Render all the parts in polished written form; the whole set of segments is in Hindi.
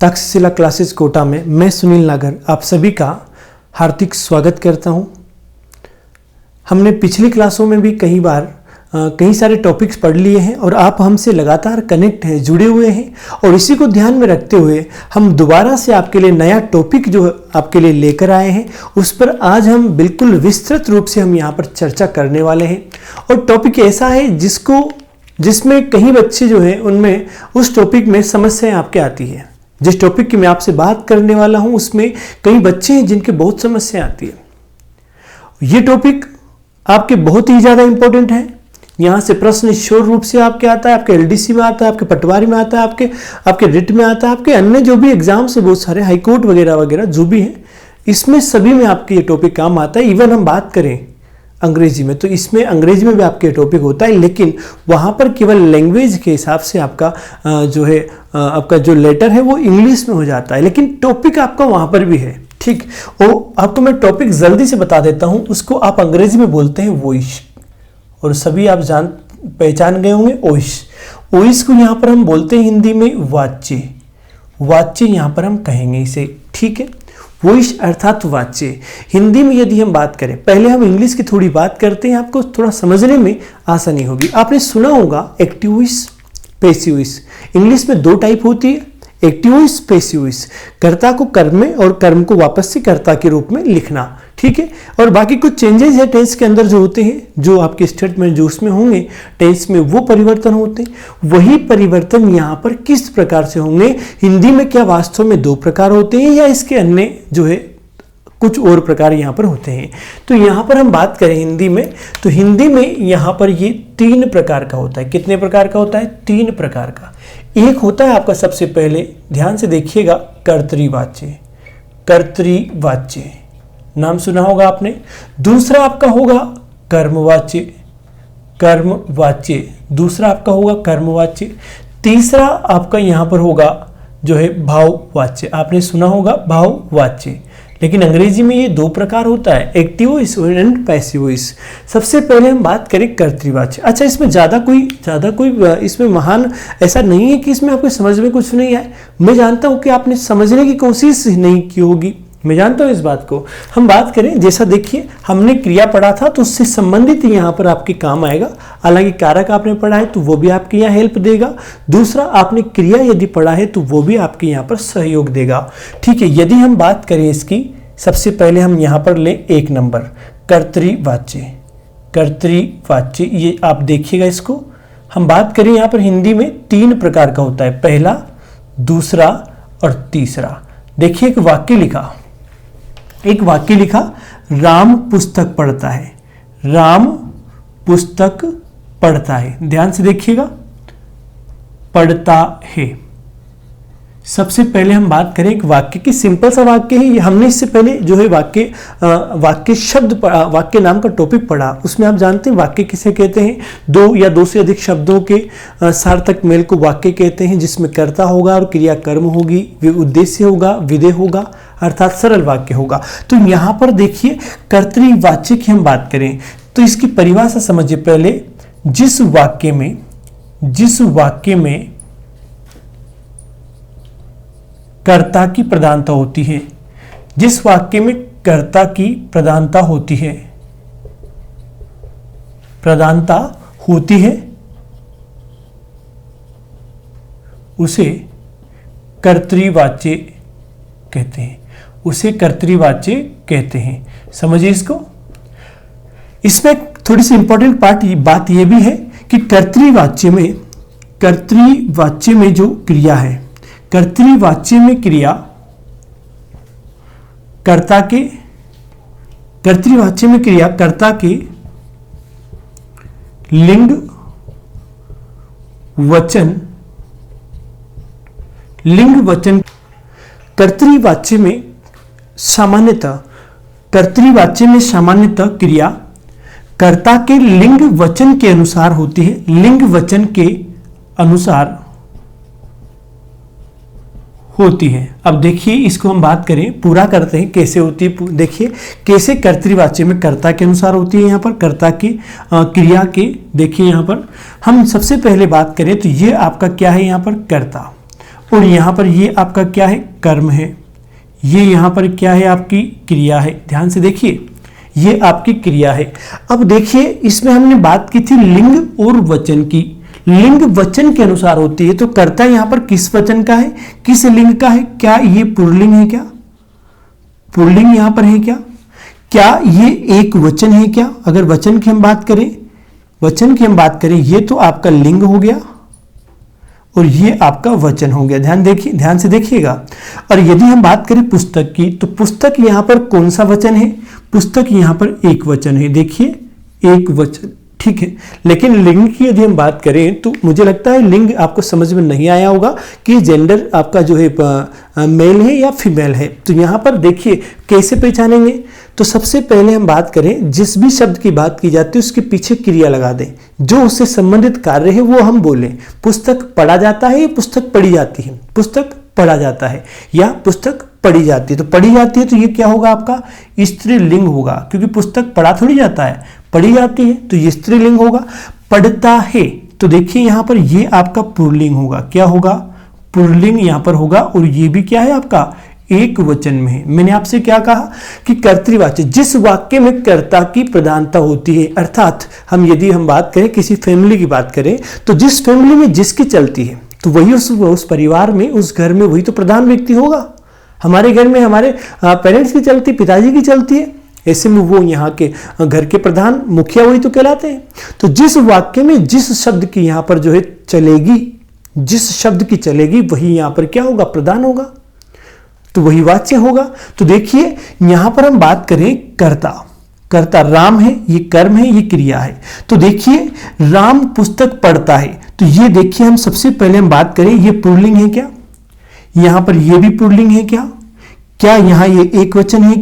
तक्षशिला क्लासेस कोटा में मैं सुनील नागर आप सभी का हार्दिक स्वागत करता हूं। हमने पिछली क्लासों में भी कई सारे टॉपिक्स पढ़ लिए हैं और आप हमसे लगातार कनेक्ट हैं, जुड़े हुए हैं और इसी को ध्यान में रखते हुए हम दोबारा से आपके लिए नया टॉपिक जो आपके लिए लेकर आए हैं उस पर आज हम बिल्कुल विस्तृत रूप से हम यहाँ पर चर्चा करने वाले हैं। और टॉपिक ऐसा है जिसमें कई बच्चे जो हैं उनमें उस टॉपिक में समस्याएं आपके आती है। जिस टॉपिक की मैं आपसे बात करने वाला हूं उसमें कई बच्चे हैं जिनके बहुत समस्या आती है। ये टॉपिक आपके बहुत ही ज़्यादा इंपॉर्टेंट है। यहाँ से प्रश्न श्योर रूप से आपके आता है, आपके एलडीसी में आता है, आपके पटवारी में आता है, आपके रिट में आता है, आपके अन्य जो भी एग्जाम्स है बहुत सारे हाईकोर्ट वगैरह वगैरह जो भी है, इसमें सभी में आपके ये टॉपिक काम आता है। इवन हम बात करें अंग्रेजी में तो इसमें अंग्रेजी में भी आपके टॉपिक होता है, लेकिन वहाँ पर केवल लैंग्वेज के हिसाब से आपका आपका जो लेटर है वो इंग्लिश में हो जाता है, लेकिन टॉपिक आपका वहाँ पर भी है। ठीक, वो आपको मैं टॉपिक जल्दी से बता देता हूँ। उसको आप अंग्रेजी में बोलते हैं वॉइस, और सभी आप पहचान गए होंगे वॉइस। वॉइस को यहाँ पर हम बोलते हैं हिंदी में वाच्य। वाच्य यहाँ पर हम कहेंगे इसे। ठीक है, वॉइस अर्थात वाच्य। हिंदी में यदि हम बात करें, पहले हम इंग्लिश की थोड़ी बात करते हैं, आपको थोड़ा समझने में आसानी होगी। आपने सुना होगा active voice, passive voice. English में दो टाइप होती है, एक्टिव वॉइस, पैसिव वॉइस। कर्ता को कर्म में और कर्म को वापस से कर्ता के रूप में लिखना। ठीक है, और बाकी कुछ चेंजेस है टेंस के अंदर जो होते हैं, जो आपके स्टेटमेंट जो उसमें होंगे टेंस में वो परिवर्तन होते हैं। वही परिवर्तन यहाँ पर किस प्रकार से होंगे, हिंदी में क्या वास्तव में दो प्रकार होते हैं या इसके अन्य जो है कुछ और प्रकार यहाँ पर होते हैं। तो यहाँ पर हम बात करें हिंदी में, तो हिंदी में यहाँ पर ये 3 प्रकार का होता है। कितने प्रकार का होता है? 3 प्रकार का। एक होता है आपका, सबसे पहले ध्यान से देखिएगा, कर्तृवाच्य। कर्तृवाच्य नाम सुना होगा आपने। दूसरा आपका होगा कर्मवाच्य। कर्मवाच्य दूसरा आपका होगा कर्मवाच्य। तीसरा आपका यहाँ पर होगा जो है भाववाच्य। आपने सुना होगा भाववाच्य। लेकिन अंग्रेजी में ये 2 प्रकार होता है, active voice and passive voice. सबसे पहले हम बात करें कर्तृवाच्य। अच्छा, इसमें ज़्यादा कोई इसमें महान ऐसा नहीं है कि इसमें आपको समझ में कुछ नहीं आए। मैं जानता हूँ कि आपने समझने की कोशिश नहीं की होगी, मैं जानता हूँ इस बात को। हम बात करें, जैसा देखिए हमने क्रिया पढ़ा था तो उससे संबंधित यहाँ पर आपके काम आएगा। हालांकि कारक आपने पढ़ा है तो वो भी आपके यहाँ हेल्प देगा। दूसरा, आपने क्रिया यदि पढ़ा है तो वो भी आपके यहाँ पर सहयोग देगा। ठीक है, यदि हम बात करें इसकी, सबसे पहले हम यहाँ पर ले 1 नंबर कर्तृवाच्य। कर्तृवाच्य ये आप देखिएगा, इसको हम बात करें यहाँ पर हिंदी में 3 प्रकार का होता है, पहला, दूसरा और तीसरा। देखिए एक वाक्य लिखा, राम पुस्तक पढ़ता है। राम पुस्तक पढ़ता है, ध्यान से देखिएगा, पढ़ता है। सबसे पहले हम बात करें एक वाक्य की, सिंपल सा वाक्य है। हमने इससे पहले जो है वाक्य नाम का टॉपिक पढ़ा, उसमें आप जानते हैं वाक्य किसे कहते हैं, 2 या 2 से अधिक शब्दों के सार्थक मेल को वाक्य कहते हैं, जिसमें कर्ता होगा और क्रिया कर्म होगी, उद्देश्य होगा, विधेय होगा, अर्थात सरल वाक्य होगा। तो यहाँ पर देखिए कर्तृवाच्य की हम बात करें तो इसकी परिभाषा समझिए पहले। जिस वाक्य में कर्ता की प्रधानता होती है, जिस वाक्य में कर्ता की प्रधानता होती है उसे कर्तृवाच्य कहते हैं। उसे कर्तृवाच्य कहते हैं। समझिए इसको। इसमें थोड़ी सी इंपॉर्टेंट बात यह भी है कि कर्तृवाच्य में जो क्रिया है, कर्तृवाच्य में क्रिया कर्ता के लिंग वचन कर्तृवाच्य में सामान्यतः क्रिया कर्ता के लिंग वचन के अनुसार होती है। लिंग वचन के अनुसार होती है। अब देखिए इसको हम बात करें, पूरा करते हैं कैसे होती है। देखिए कैसे कर्तृवाच्य में कर्ता के अनुसार होती है, यहाँ पर कर्ता की क्रिया के। देखिए यहाँ पर हम सबसे पहले बात करें तो ये आपका क्या है, यहाँ पर कर्ता, और यहां पर ये आपका क्या है, कर्म है, ये यहां पर क्या है, आपकी क्रिया है। ध्यान से देखिए, ये आपकी क्रिया है। अब देखिए इसमें हमने बात की थी लिंग और वचन की। लिंग वचन के अनुसार होती है, तो कर्ता यहां पर किस वचन का है, किस लिंग का है, क्या ये पुल्लिंग है, क्या पुल्लिंग यहां पर है, क्या ये एक वचन है, क्या अगर वचन की हम बात करें, वचन की हम बात करें, ये तो आपका लिंग हो गया और ये आपका वचन हो गया। ध्यान से देखिएगा। और यदि हम बात करें पुस्तक की, तो पुस्तक यहां पर कौन सा वचन है, पुस्तक यहां पर एक वचन है, देखिए एक वचन, ठीक है। लेकिन लिंग की यदि हम बात करें तो मुझे लगता है लिंग आपको समझ में नहीं आया होगा कि जेंडर आपका जो है मेल है या फीमेल है। तो यहां पर देखिए कैसे पहचानेंगे, तो सबसे पहले हम बात करें, जिस भी शब्द की बात की जाती है उसके पीछे क्रिया लगा दें, जो उससे संबंधित कार्य है वो हम बोलें। पुस्तक पढ़ा जाता है या पुस्तक पढ़ी जाती है, पुस्तक पढ़ा जाता है या पुस्तक पढ़ी जाती है। तो पढ़ी जाती है तो ये क्या होगा, आपका स्त्रीलिंग होगा, क्योंकि पुस्तक पढ़ा थोड़ी जाता है, पढ़ी जाती है, तो ये स्त्रीलिंग होगा। पढ़ता है तो देखिए यहां पर ये आपका पुल्लिंग होगा, क्या होगा, पुल्लिंग यहां पर होगा। और ये भी क्या है, आपका एक वचन में है। मैंने आपसे क्या कहा कि कर्तृवाच्य, जिस वाक्य में कर्ता की प्रधानता होती है, अर्थात यदि हम बात करें किसी फैमिली की बात करें, तो जिस फैमिली में जिसकी चलती है तो वही उस परिवार में, उस घर में वही तो प्रधान व्यक्ति होगा। हमारे घर में हमारे पेरेंट्स की चलती, पिताजी की चलती है, ऐसे में वो यहाँ के घर के प्रधान मुखिया वही तो कहलाते हैं। तो जिस वाक्य में जिस शब्द की यहाँ पर जो है चलेगी, जिस शब्द की चलेगी वही यहाँ पर क्या होगा, प्रधान होगा, तो वही वाच्य होगा। तो देखिए यहां पर हम बात करें कर्ता, कर्ता राम है, ये कर्म है, ये क्रिया है। तो देखिए राम पुस्तक पढ़ता है, तो ये देखिए हम सबसे पहले हम बात करें, ये पुल्लिंग है क्या, यहां पर ये भी पुल्लिंग है क्या यहां ये एक वचन है,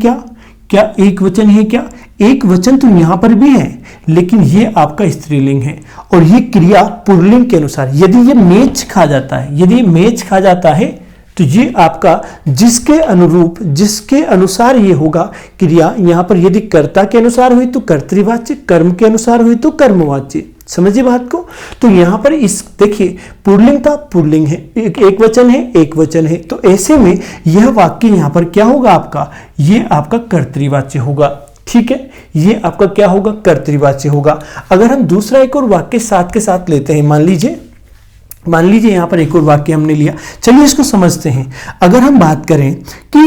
क्या एक वचन है, क्या एक वचन तो यहां पर भी है, लेकिन ये आपका स्त्रीलिंग है। और ये क्रिया पुल्लिंग के अनुसार, यदि ये मेच खा जाता है, यदि मेच खा जाता है तो ये आपका जिसके अनुरूप, जिसके अनुसार ये होगा क्रिया, यहां पर यदि कर्ता के अनुसार हुई तो कर्तृवाच्य, कर्म के अनुसार हुई तो कर्मवाच्य। समझिए बात को। तो यहां पर इस देखिए पुल्लिंग था, पुल्लिंग है, एक वचन है, एक वचन है, तो ऐसे में यह वाक्य यहां पर क्या होगा, आपका ये आपका कर्तृवाच्य होगा, ठीक है, ये आपका क्या होगा, कर्तृवाच्य होगा। अगर हम दूसरा एक और वाक्य साथ के साथ लेते हैं, मान लीजिए यहां पर एक और वाक्य हमने लिया, चलिए इसको समझते हैं। अगर हम बात करें कि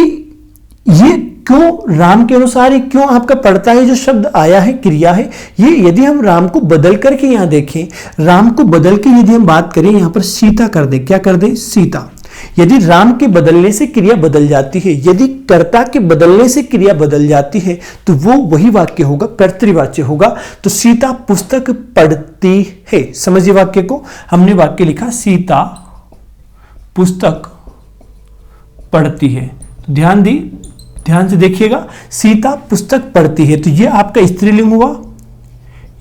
ये क्यों राम के अनुसार ही क्यों आपका पढ़ता है जो शब्द आया है, क्रिया है, ये यदि हम राम को बदल करके यहां देखें, राम को बदल के यदि हम बात करें, यहां पर सीता कर दे, क्या कर दे, सीता। यदि राम के बदलने से क्रिया बदल जाती है, यदि कर्ता के बदलने से क्रिया बदल जाती है, तो वो वही वाक्य होगा, कर्तृवाच्य होगा। तो सीता पुस्तक पढ़ती है, समझिए वाक्य को, हमने वाक्य लिखा सीता पुस्तक पढ़ती है। तो ध्यान से देखिएगा, सीता पुस्तक पढ़ती है, तो ये आपका स्त्रीलिंग हुआ,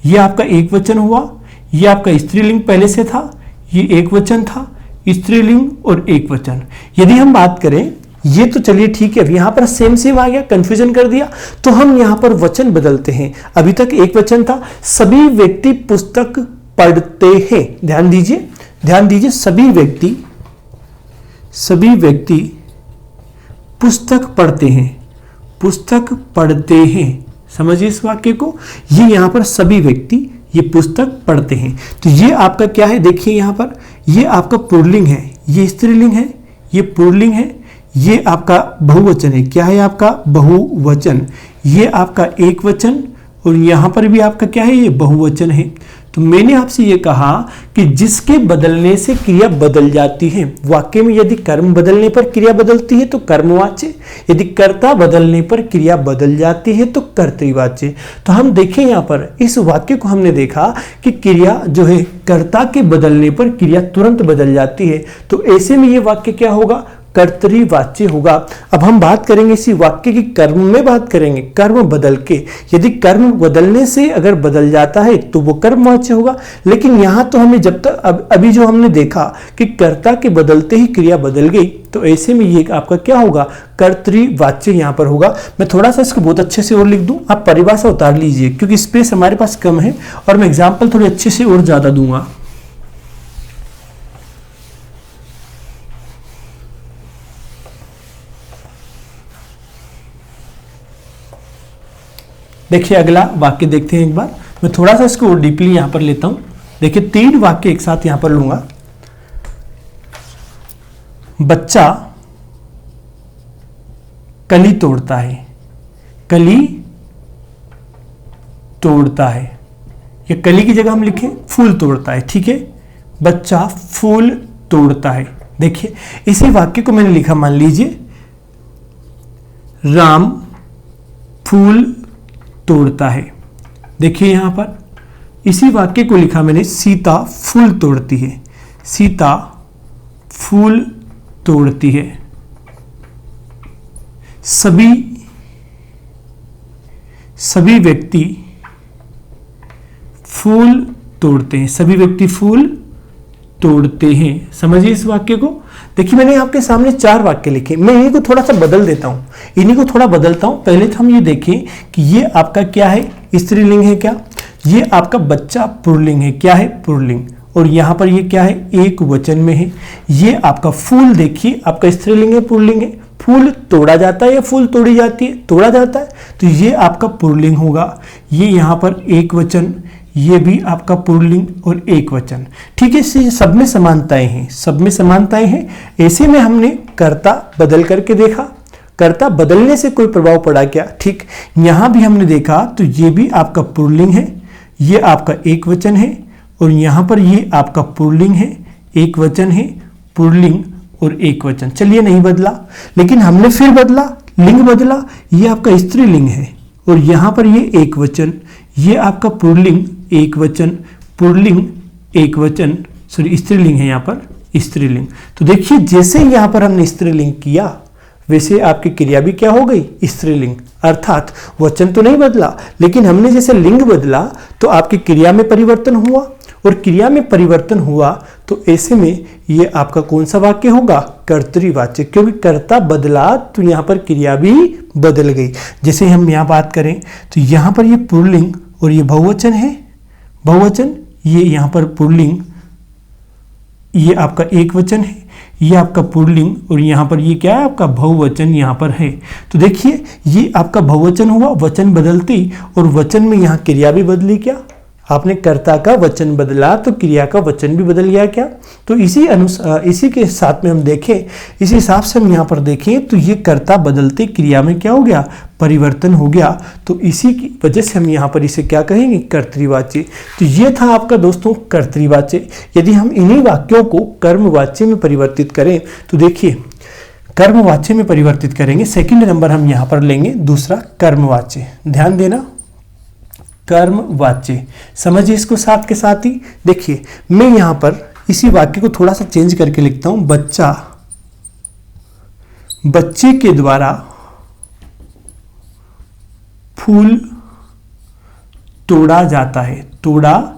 ये आपका एक वचन हुआ, ये आपका स्त्रीलिंग पहले से था, ये एक वचन था, स्त्रीलिंग और एक वचन। यदि हम बात करें, ये तो चलिए ठीक है, अब यहां पर सेम आ गया, कंफ्यूजन कर दिया, तो हम यहां पर वचन बदलते हैं। अभी तक एक वचन था, सभी व्यक्ति पुस्तक पढ़ते हैं। ध्यान दीजिए, सभी व्यक्ति पुस्तक पढ़ते हैं, समझिए इस वाक्य को, ये यहां पर सभी व्यक्ति ये पुस्तक पढ़ते हैं। तो ये आपका क्या है, देखिए यहां पर ये आपका पुल्लिंग है, ये स्त्रीलिंग है, ये पुल्लिंग है, ये आपका बहुवचन है, क्या है आपका बहुवचन, ये आपका एक वचन, और यहां पर भी आपका क्या है, ये बहुवचन है। तो मैंने आपसे ये कहा कि जिसके बदलने से क्रिया बदल जाती है, वाक्य में यदि कर्म बदलने पर क्रिया बदलती है तो कर्मवाच्य, यदि कर्ता बदलने पर क्रिया बदल जाती है तो कर्तृवाच्य। तो हम देखें यहाँ पर इस वाक्य को हमने देखा कि क्रिया जो है कर्ता के बदलने पर क्रिया तुरंत बदल जाती है, तो ऐसे में ये वाक्य क्या होगा, कर्तृवाच्य होगा। अब हम बात करेंगे इसी वाक्य की कर्म में बात करेंगे, कर्म बदल के, यदि कर्म बदलने से अगर बदल जाता है तो वो कर्मवाच्य होगा। लेकिन यहां तो हमें जब तक अभी जो हमने देखा कि कर्ता के बदलते ही क्रिया बदल गई, तो ऐसे में ये आपका क्या होगा, कर्तृवाच्य यहां पर होगा। मैं थोड़ा सा इसको बहुत अच्छे से और लिख दूं, आप परिभाषा उतार लीजिए, क्योंकि स्पेस हमारे पास कम है और मैं एग्जाम्पल थोड़े अच्छे से और ज्यादा दूंगा। देखिए अगला वाक्य देखते हैं एक बार। मैं थोड़ा सा इसको डीपली यहां पर लेता हूं। देखिए 3 वाक्य एक साथ यहां पर लूंगा। बच्चा कली तोड़ता है, कली तोड़ता है, या कली की जगह हम लिखें फूल तोड़ता है, ठीक है। बच्चा फूल तोड़ता है। देखिए इसी वाक्य को मैंने लिखा, मान लीजिए राम फूल तोड़ता है। देखिए यहां पर इसी वाक्य को लिखा मैंने, सीता फूल तोड़ती है, सीता फूल तोड़ती है। सभी व्यक्ति फूल तोड़ते हैं, सभी व्यक्ति फूल तोड़ते हैं। समझिए इस वाक्य को। देखिए मैंने आपके सामने 4 वाक्य लिखे, मैं इन्हीं को थोड़ा सा बदल देता हूं, इन्हीं को थोड़ा बदलता हूं। पहले तो हम ये देखें कि ये आपका क्या है, स्त्रीलिंग है क्या, ये आपका बच्चा पुल्लिंग है, क्या है पुल्लिंग, और यहां पर ये क्या है, एक वचन में है। ये आपका फूल देखिए आपका स्त्रीलिंग है पुल्लिंग है। फूल तोड़ा जाता है या फूल तोड़ी जाती है, तोड़ा जाता है, तो ये आपका पुल्लिंग होगा। ये यहां पर एक वचन, ये भी आपका पुल्लिंग और एक वचन, ठीक है। इससे सब में समानताएं हैं, सब में समानताएं हैं। ऐसे में हमने कर्ता बदल करके देखा, कर्ता बदलने से कोई प्रभाव पड़ा क्या, ठीक। यहां भी हमने देखा तो ये भी आपका पुल्लिंग है, ये आपका एक वचन है, और यहां पर ये आपका पुल्लिंग है, एक वचन है, पुल्लिंग और एक वचन। चलिए नहीं बदला, लेकिन हमने फिर बदला, लिंग बदला। ये आपका स्त्रीलिंग है और यहां पर ये एक वचन, ये आपका पुल्लिंग एक वचन, पुल्लिंग एक वचन, सॉरी स्त्रीलिंग है यहां पर स्त्रीलिंग। तो देखिए जैसे यहां पर हमने स्त्रीलिंग किया वैसे आपकी क्रिया भी क्या हो गई, स्त्रीलिंग। अर्थात वचन तो नहीं बदला, लेकिन हमने जैसे लिंग बदला तो आपकी क्रिया में परिवर्तन हुआ, और क्रिया में परिवर्तन हुआ तो ऐसे में ये आपका कौन सा वाक्य होगा, कर्तृवाच्य, क्योंकि कर्ता बदला तो यहां पर क्रिया भी बदल गई। जैसे हम यहां बात करें तो यहां पर ये पुल्लिंग और ये बहुवचन है, बहुवचन, ये यहां पर पुल्लिंग, ये आपका एक वचन है, ये आपका पुल्लिंग, और यहां पर ये क्या है आपका बहुवचन यहां पर है। तो देखिए ये आपका बहुवचन हुआ, वचन बदलती, और वचन में यहां क्रिया भी बदली। क्या आपने कर्ता का वचन बदला तो क्रिया का वचन भी बदल गया क्या। तो इसी के साथ में हम देखें, इसी हिसाब से हम यहाँ पर देखें तो ये कर्ता बदलते क्रिया में क्या हो गया, परिवर्तन हो गया। तो इसी की वजह से हम यहाँ पर इसे क्या कहेंगे, कर्तृवाच्य। तो ये था आपका दोस्तों कर्तृवाच्य। यदि हम इन्हीं वाक्यों को कर्मवाच्य में परिवर्तित करें तो देखिए कर्मवाच्य में परिवर्तित करेंगे, सेकंड नंबर हम यहाँ पर लेंगे दूसरा कर्मवाच्य। ध्यान देना, कर्मवाच्य समझिए इसको साथ के साथ ही। देखिए मैं यहां पर इसी वाक्य को थोड़ा सा चेंज करके लिखता हूं, बच्चे के द्वारा फूल तोड़ा जाता है, तोड़ा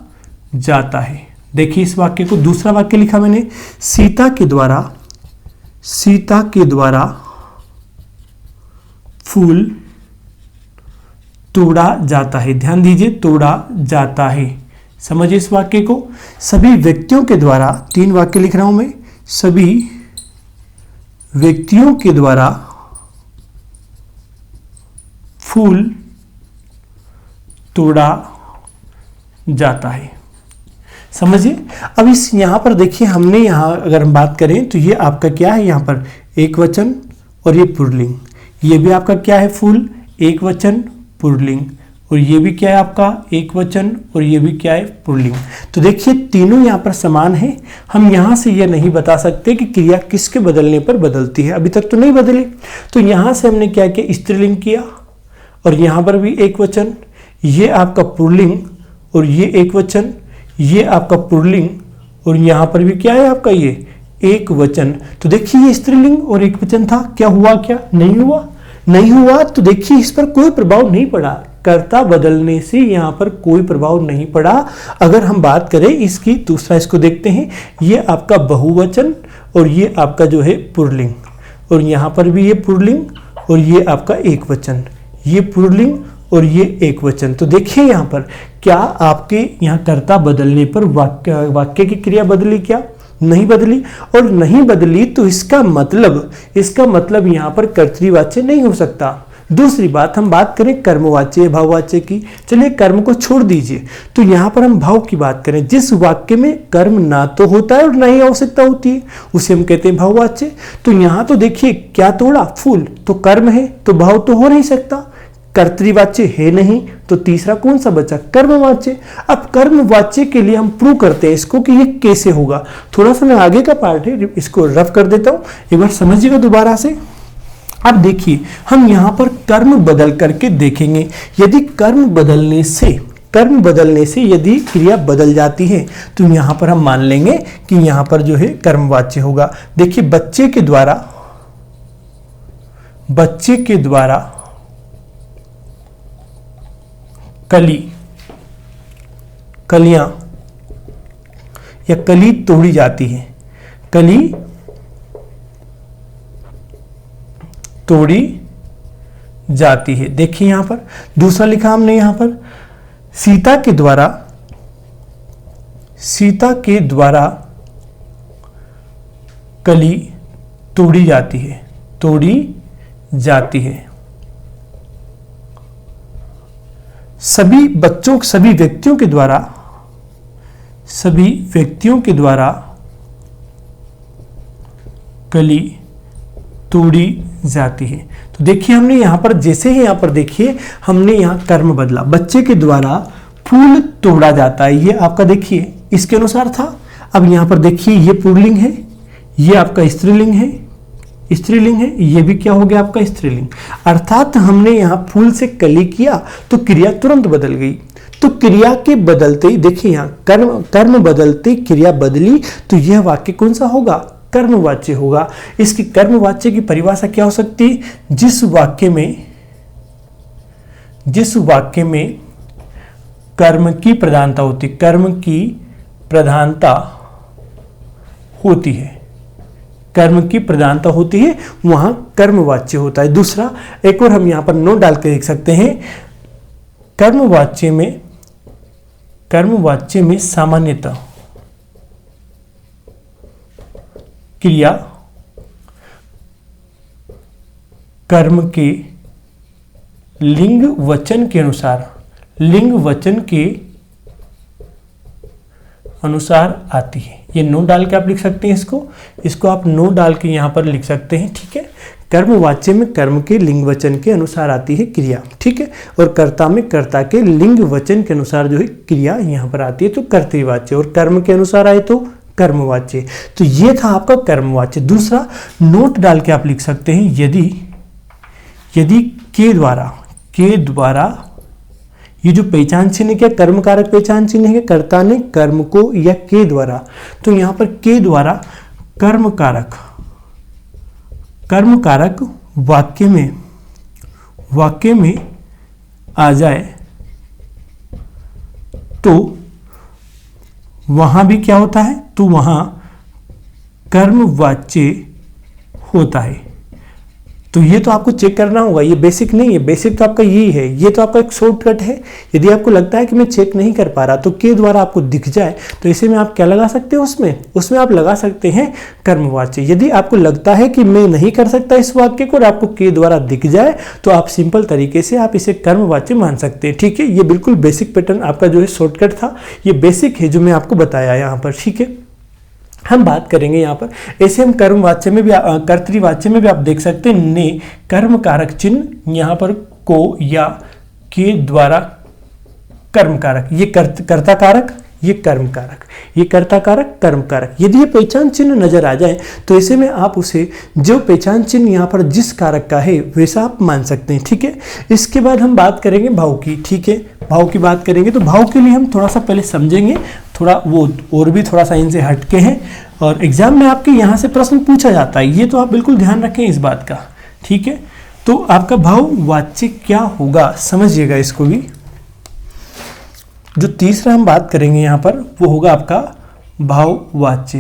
जाता है। देखिए इस वाक्य को, दूसरा वाक्य लिखा मैंने, सीता के द्वारा फूल तोड़ा जाता है। ध्यान दीजिए, तोड़ा जाता है। समझिए इस वाक्य को। सभी व्यक्तियों के द्वारा, 3 वाक्य लिख रहा हूं मैं, सभी व्यक्तियों के द्वारा फूल तोड़ा जाता है। समझिए। अब इस यहां पर देखिए हमने यहां अगर हम बात करें तो ये आपका क्या है, यहां पर एक वचन और ये पुल्लिंग, ये भी आपका क्या है, फूल, एक वचन पुल्लिंग, और ये भी क्या है आपका एक वचन, और ये भी क्या है पुल्लिंग। तो देखिए तीनों यहाँ पर समान है। हम यहाँ से ये नहीं बता सकते कि क्रिया किसके बदलने पर बदलती है, अभी तक तो नहीं बदली। तो यहाँ से हमने क्या किया, स्त्रीलिंग किया, और यहाँ पर भी एक वचन, ये आपका पुल्लिंग और ये एक वचन, ये आपका पुल्लिंग, और यहाँ पर भी क्या है आपका ये एक वचन। तो देखिए ये स्त्रीलिंग और एक वचन था, क्या हुआ, क्या नहीं हुआ, नहीं हुआ। तो देखिए इस पर कोई प्रभाव नहीं पड़ा, कर्ता बदलने से यहाँ पर कोई प्रभाव नहीं पड़ा। अगर हम बात करें इसकी, दूसरा इसको देखते हैं, ये आपका बहुवचन और ये आपका जो है पुल्लिंग, और यहाँ पर भी ये पुल्लिंग और ये आपका एक वचन, ये पुल्लिंग और ये एक वचन। तो देखिए यहाँ पर क्या आपके यहाँ कर्ता बदलने पर वाक्य की क्रिया बदली, क्या नहीं बदली, और नहीं बदली तो इसका मतलब यहाँ पर कर्तृवाच्य नहीं हो सकता। दूसरी बात, हम बात करें कर्मवाच्य भाववाच्य की। चलिए कर्म को छोड़ दीजिए, तो यहाँ पर हम भाव की बात करें। जिस वाक्य में कर्म ना तो होता है और ना ही आवश्यकता होती है, उसे हम कहते हैं भाववाच्य। तो यहाँ तो देखिए क्या तोड़ा, फूल, तो कर्म है तो भाव तो हो नहीं सकता। कर्तृवाच्य है नहीं, तो तीसरा कौन सा बचा, कर्मवाच्य। अब कर्मवाच्य के लिए हम प्रूव करते हैं इसको कि ये कैसे होगा। थोड़ा सा मैं आगे का पार्ट है इसको रफ कर देता हूं, एक बार समझिएगा दोबारा से। अब देखिए हम यहां पर कर्म बदल करके देखेंगे। यदि कर्म बदलने से यदि क्रिया बदल जाती है तो यहां पर हम मान लेंगे कि यहां पर जो है कर्मवाच्य होगा। देखिए बच्चे के द्वारा कलियां या कली तोड़ी जाती है, कली तोड़ी जाती है। देखिए यहां पर दूसरा लिखा हमने, यहां पर सीता के द्वारा कली तोड़ी जाती है। सभी व्यक्तियों के द्वारा कली तोड़ी जाती है। तो देखिए हमने यहां पर, जैसे ही यहां पर देखिए हमने यहां कर्म बदला, बच्चे के द्वारा फूल तोड़ा जाता है, ये आपका देखिए इसके अनुसार था। अब यहां पर देखिए ये पुल्लिंग है, ये आपका स्त्रीलिंग है, ये भी क्या हो गया आपका स्त्रीलिंग। अर्थात हमने यहां फूल से कली किया तो क्रिया तुरंत बदल गई। तो क्रिया के बदलते ही देखिए यहां कर्म बदलते क्रिया बदली, तो यह वाक्य कौन सा होगा, कर्मवाच्य होगा। इसकी कर्मवाच्य की परिभाषा क्या हो सकती है, जिस वाक्य में कर्म की प्रधानता होती है, वहां कर्मवाच्य होता है। दूसरा एक और हम यहां पर नोट डाल के देख सकते हैं, कर्मवाच्य में सामान्यतः क्रिया कर्म के लिंग वचन के अनुसार आती है। ये नोट डाल के आप लिख सकते हैं, इसको आप नोट डाल के यहां पर लिख सकते हैं, ठीक है। कर्मवाच्य में कर्म के लिंग वचन के अनुसार आती है क्रिया, ठीक है। और कर्ता में कर्ता के लिंग वचन के अनुसार जो है क्रिया यहां पर आती है, तो कर्तृवाच्य। और कर्म के अनुसार आए तो कर्मवाच्य। तो ये था आपका कर्मवाच्य। दूसरा नोट डाल के आप लिख सकते हैं, यदि के द्वारा ये जो पहचान चिन्ह क्या, कर्म कारक पहचान चिन्ह है, कर्ता ने कर्म को या के द्वारा, तो यहां पर के द्वारा कर्म कारक वाक्य में आ जाए तो वहां भी क्या होता है, तो वहां कर्मवाच्य होता है। तो ये तो आपको चेक करना होगा, ये बेसिक नहीं है, बेसिक तो आपका यही है, ये तो आपका एक शॉर्टकट है। यदि आपको लगता है कि मैं चेक नहीं कर पा रहा, तो के द्वारा आपको दिख जाए तो इसे में आप क्या लगा सकते हो, उसमें आप लगा सकते हैं कर्मवाच्य। यदि आपको लगता है कि मैं नहीं कर सकता इस वाक्य को और आपको के द्वारा दिख जाए, तो आप सिंपल तरीके से आप इसे कर्मवाच्य मान सकते हैं, ठीक है। ये बिल्कुल बेसिक पैटर्न आपका जो है शॉर्टकट था, ये बेसिक है जो मैं आपको बताया यहाँ पर, ठीक है। हम बात करेंगे यहाँ पर, ऐसे हम कर्मवाच्य में भी कर्तृवाच्य में भी आप देख सकते हैं, ने कर्म कारक चिन्ह यहाँ पर को या के द्वारा कर्म कारक, ये कर्ता कारक, ये कर्म कारक, ये कर्ता कारक कर्म कारक। यदि ये पहचान चिन्ह नजर आ जाए तो ऐसे में आप उसे जो पहचान चिन्ह यहाँ पर जिस कारक का है वैसा आप मान सकते हैं, ठीक है। इसके बाद हम बात करेंगे भाव की, ठीक है। भाव की बात करेंगे तो भाव के लिए हम थोड़ा सा पहले समझेंगे, थोड़ा वो और भी थोड़ा सा इनसे हटके हैं और एग्जाम में आपके यहाँ से प्रश्न पूछा जाता है, ये तो आप बिल्कुल ध्यान रखें इस बात का, ठीक है। तो आपका भाववाच्य क्या होगा समझिएगा इसको भी। जो तीसरा हम बात करेंगे यहाँ पर वो होगा आपका भाववाच्य।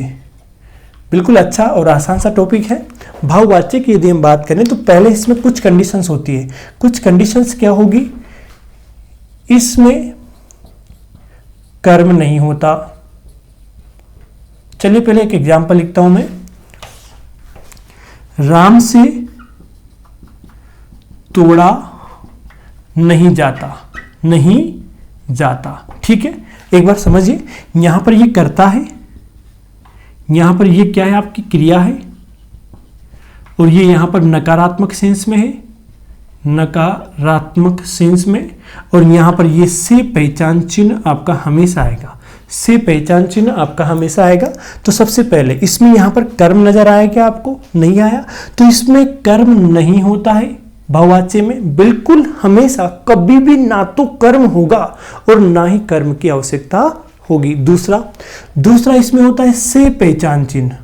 बिल्कुल अच्छा और आसान सा टॉपिक है। भाववाच्य की यदि हम बात करें तो पहले इसमें कुछ कंडीशंस होती है। कुछ कंडीशंस क्या होगी, इसमें कर्म नहीं होता। चलिए पहले एक एग्जांपल लिखता हूं मैं। राम से तोड़ा नहीं जाता, नहीं जाता। ठीक है, एक बार समझिए, यहां पर ये कर्ता है, यहां पर ये क्या है, आपकी क्रिया है, और ये यहां पर नकारात्मक सेंस में है, नकारात्मक सेंस में, और यहां पर ये से पहचान चिन्ह आपका हमेशा आएगा, से पहचान चिन्ह आपका हमेशा आएगा। तो सबसे पहले इसमें यहां पर कर्म नजर आया क्या आपको? नहीं आया। तो इसमें कर्म नहीं होता है बहुवाच्य में, बिल्कुल हमेशा कभी भी ना तो कर्म होगा और ना ही कर्म की आवश्यकता होगी। दूसरा इसमें होता है से पहचान चिन्ह,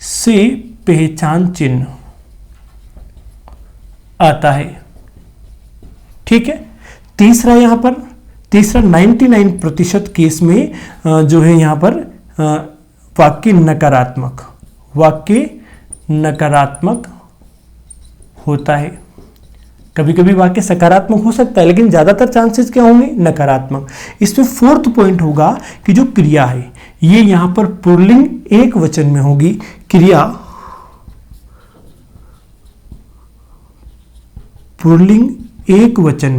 से पहचान चिन्ह आता है। ठीक है, तीसरा 99% केस में जो है यहां पर वाक्य नकारात्मक होता है। कभी कभी वाक्य सकारात्मक हो सकता है, लेकिन ज्यादातर चांसेस क्या होंगे? नकारात्मक। इसमें फोर्थ पॉइंट होगा कि जो क्रिया है ये यहां पर पुल्लिंग एक वचन में होगी, क्रिया पुल्लिंग एक वचन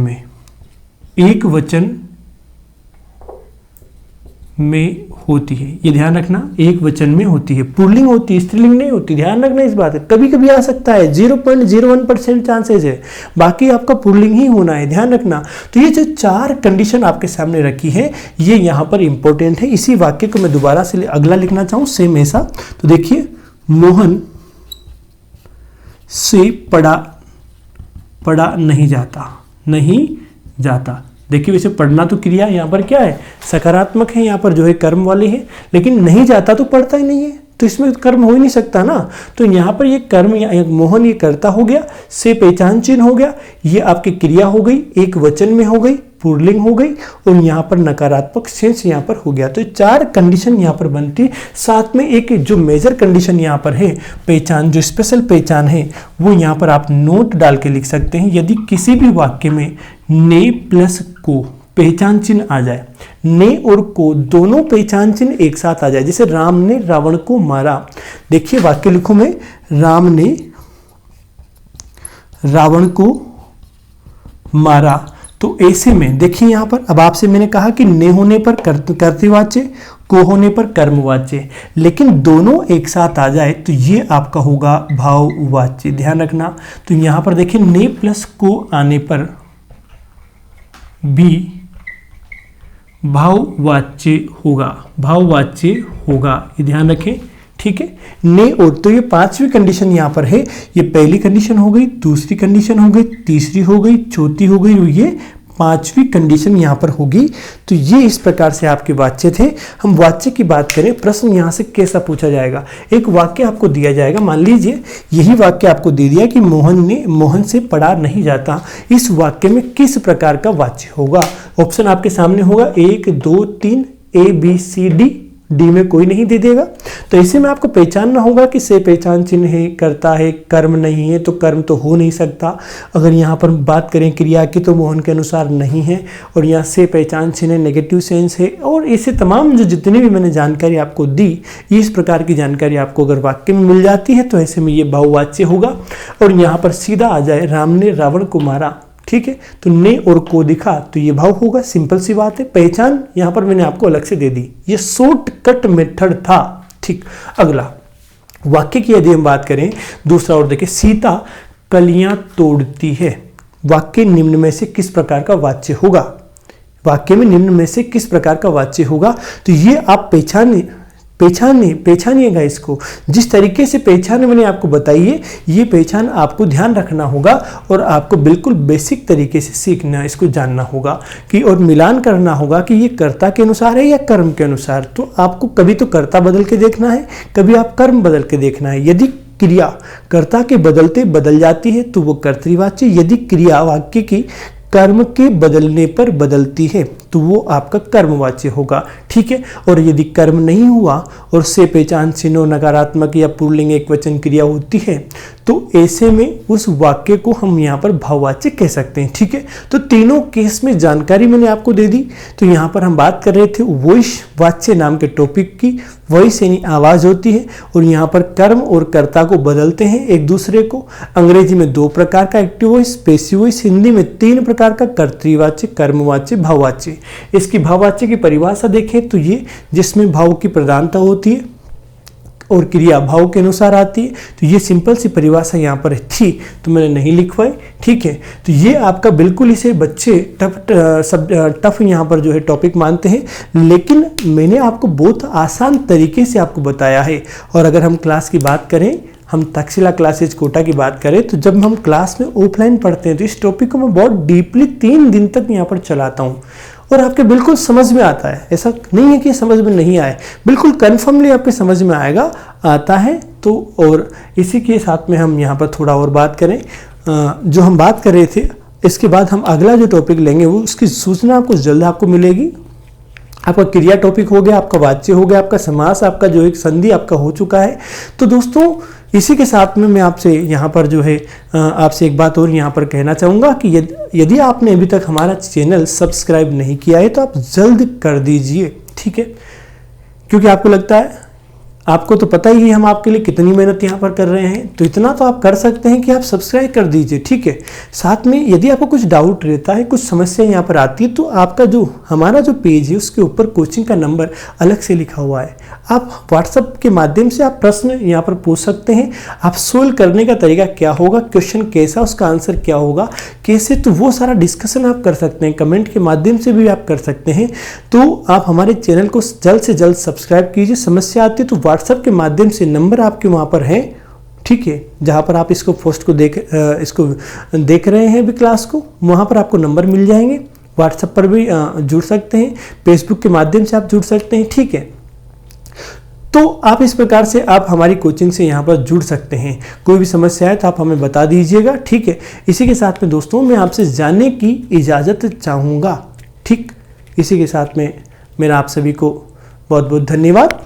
में होती है। ये ध्यान रखना, एक वचन में होती है, पुल्लिंग होती है, स्त्रीलिंग नहीं होती। ध्यान रखना इस बात है। कभी कभी आ सकता है, 0.01% चांसेस है, बाकी आपका पुल्लिंग ही होना है, ध्यान रखना। तो ये जो 4 कंडीशन आपके सामने रखी है ये यहां पर इंपॉर्टेंट है। इसी वाक्य को मैं दोबारा से अगला लिखना चाहूं, सेम ऐसा। तो देखिए, मोहन से पढ़ा नहीं जाता। देखिए, वैसे पढ़ना तो क्रिया यहाँ पर क्या है? सकारात्मक है, यहाँ पर जो है कर्म वाली है, लेकिन नहीं जाता तो पढ़ता ही नहीं है, तो इसमें कर्म हो ही नहीं सकता ना। तो यहाँ पर ये कर्म, मोहन ये कर्ता हो गया, से पहचान चिन्ह हो गया, ये आपकी क्रिया हो गई, एक वचन में हो गई, पुल्लिंग हो गई, और यहाँ पर नकारात्मक सेंस यहाँ पर हो गया। तो 4 कंडीशन यहाँ पर बनती। साथ में एक जो मेजर कंडीशन यहाँ पर है, पहचान, जो स्पेशल पहचान है, वो यहाँ पर आप नोट डाल के लिख सकते हैं। यदि किसी भी वाक्य में ने प्लस को पहचान चिन्ह आ जाए, ने और को दोनों पहचान चिन्ह एक साथ आ जाए, जैसे राम ने रावण को मारा। देखिए वाक्य लिखो मैं, राम ने रावण को मारा। तो ऐसे में देखिए यहां पर, अब आपसे मैंने कहा कि ने होने पर कर्तृवाच्य, को होने पर कर्मवाच्य, लेकिन दोनों एक साथ आ जाए तो ये आपका होगा भाववाच्य। ध्यान रखना। तो यहां पर देखिए, ने प्लस को आने पर भी भाववाच्य होगा, ये ध्यान रखें। ठीक है, ने और, तो ये 5वीं कंडीशन यहां पर है। ये पहली कंडीशन हो गई, दूसरी कंडीशन हो गई, तीसरी हो गई, चौथी हो गई, और ये 5वीं कंडीशन यहां पर होगी। तो ये इस प्रकार से आपके वाच्य थे। हम वाच्य की बात करें, प्रश्न यहां से कैसा पूछा जाएगा? एक वाक्य आपको दिया जाएगा, मान लीजिए यही वाक्य आपको दे दिया कि मोहन से पढ़ा नहीं जाता। इस वाक्य में किस प्रकार का वाच्य होगा? ऑप्शन आपके सामने होगा 1, 2, 3, ABCD, डी में कोई नहीं दे देगा। तो ऐसे में आपको पहचानना होगा कि से पहचान चिन्ह है, करता है, कर्म नहीं है, तो कर्म तो हो नहीं सकता। अगर यहाँ पर बात करें क्रिया की तो मोहन के अनुसार नहीं है, और यहाँ से पहचान चिन्ह नेगेटिव सेंस है, और ऐसे तमाम जो जितनी भी मैंने जानकारी आपको दी, इस प्रकार की जानकारी आपको अगर वाक्य में मिल जाती है तो ऐसे में ये बहुवाच्य होगा। और यहाँ पर सीधा आ जाए, राम ने रावण को मारा, ठीक है, तो ने और को दिखा तो ये भाव होगा। सिंपल सी बात है। पहचान यहां पर मैंने आपको अलग से दे दी, ये शॉर्टकट मेथड था। ठीक, अगला वाक्य की यदि हम बात करें दूसरा, और देखिए, सीता कलियां तोड़ती है। वाक्य निम्न में से किस प्रकार का वाच्य होगा? वाक्य में निम्न में से किस प्रकार का वाच्य होगा? तो ये आप पहचानिएगा इसको। जिस तरीके से पहचान मैंने आपको बताई है, ये पहचान आपको ध्यान रखना होगा, और आपको बिल्कुल बेसिक तरीके से सीखना, इसको जानना होगा कि, और मिलान करना होगा कि ये कर्ता के अनुसार है या कर्म के अनुसार। तो आपको कभी तो कर्ता बदल के देखना है, कभी आप कर्म बदल के देखना है। यदि क्रिया कर्ता के बदलते बदल जाती है तो वो कर्तृवाच्य, यदि क्रिया वाक्य की कर्म के बदलने पर बदलती है तो वो आपका कर्मवाच्य होगा। ठीक है, और यदि कर्म नहीं हुआ और से पहचान चिन्ह नकारात्मक या पुल्लिंग एक वचन क्रिया होती है तो ऐसे में उस वाक्य को हम यहाँ पर भाववाच्य कह सकते हैं। ठीक है, तो तीनों केस में जानकारी मैंने आपको दे दी। तो यहाँ पर हम बात कर रहे थे वॉइस वाच्य नाम के टॉपिक की। वॉइस यानी आवाज होती है और यहाँ पर कर्म और कर्ता को बदलते हैं एक दूसरे को। अंग्रेजी में 2 प्रकार का active voice, passive voice. Hindi में 3 प्रकार का कर्तृवाच्य, कर्मवाच्य, भाववाच्य। इसकी भाववाच्य की परिभाषा देखें तो ये जिसमें भाव की प्रधानता होती है और क्रिया भाव के अनुसार आती है। तो ये सिंपल सी परिभाषा यहाँ पर थी तो मैंने नहीं लिखवाई। ठीक है, तो ये आपका बिल्कुल इसे बच्चे टफ यहाँ पर जो है टॉपिक मानते हैं, लेकिन मैंने आपको बहुत आसान तरीके से आपको बताया है। और अगर हम क्लास की बात करें, हम तक्षशिला क्लासेज कोटा की बात करें, तो जब हम क्लास में ऑफलाइन पढ़ते हैं तो इस टॉपिक को मैं बहुत डीपली 3 दिन तक यहाँ पर चलाता हूँ और आपके बिल्कुल समझ में आता है। ऐसा नहीं है कि समझ में नहीं आए, बिल्कुल कन्फर्मली आपके समझ में आएगा, आता है। तो और इसी के साथ में हम यहाँ पर थोड़ा और बात करें, जो हम बात कर रहे थे, इसके बाद हम अगला जो टॉपिक लेंगे वो उसकी सूचना आपको जल्द आपको मिलेगी। आपका क्रिया टॉपिक हो गया, आपका वाच्य हो गया, आपका समास, आपका जो एक संधि आपका हो चुका है। तो दोस्तों इसी के साथ में मैं आपसे यहाँ पर जो है आपसे एक बात और यहाँ पर कहना चाहूँगा कि यदि आपने अभी तक हमारा चैनल सब्सक्राइब नहीं किया है तो आप जल्द कर दीजिए। ठीक है, क्योंकि आपको लगता है, आपको तो पता ही है हम आपके लिए कितनी मेहनत यहाँ पर कर रहे हैं, तो इतना तो आप कर सकते हैं कि आप सब्सक्राइब कर दीजिए। ठीक है, साथ में यदि आपको कुछ डाउट रहता है, कुछ समस्या यहाँ पर आती है, तो आपका जो हमारा जो पेज है उसके ऊपर कोचिंग का नंबर अलग से लिखा हुआ है। आप व्हाट्सएप के माध्यम से आप प्रश्न यहाँ पर पूछ सकते हैं। आप सोल्व करने का तरीका क्या होगा, क्वेश्चन कैसा, उसका आंसर क्या होगा, कैसे, तो वो सारा डिस्कशन आप कर सकते हैं। कमेंट के माध्यम से भी आप कर सकते हैं। तो आप हमारे चैनल को जल्द से जल्द सब्सक्राइब कीजिए। समस्या आती है तो व्हाट्सएप के माध्यम से नंबर आपके वहाँ पर है। ठीक है, जहाँ पर आप इसको पोस्ट को देख रहे हैं भी क्लास को, वहाँ पर आपको नंबर मिल जाएंगे। व्हाट्सएप पर भी जुड़ सकते हैं, फेसबुक के माध्यम से आप जुड़ सकते हैं। ठीक है, तो आप इस प्रकार से आप हमारी कोचिंग से यहाँ पर जुड़ सकते हैं। कोई भी समस्या है तो आप हमें बता दीजिएगा। ठीक है, इसी के साथ में दोस्तों मैं आपसे जाने की इजाज़त चाहूँगा। ठीक, इसी के साथ में मेरा आप सभी को बहुत बहुत धन्यवाद।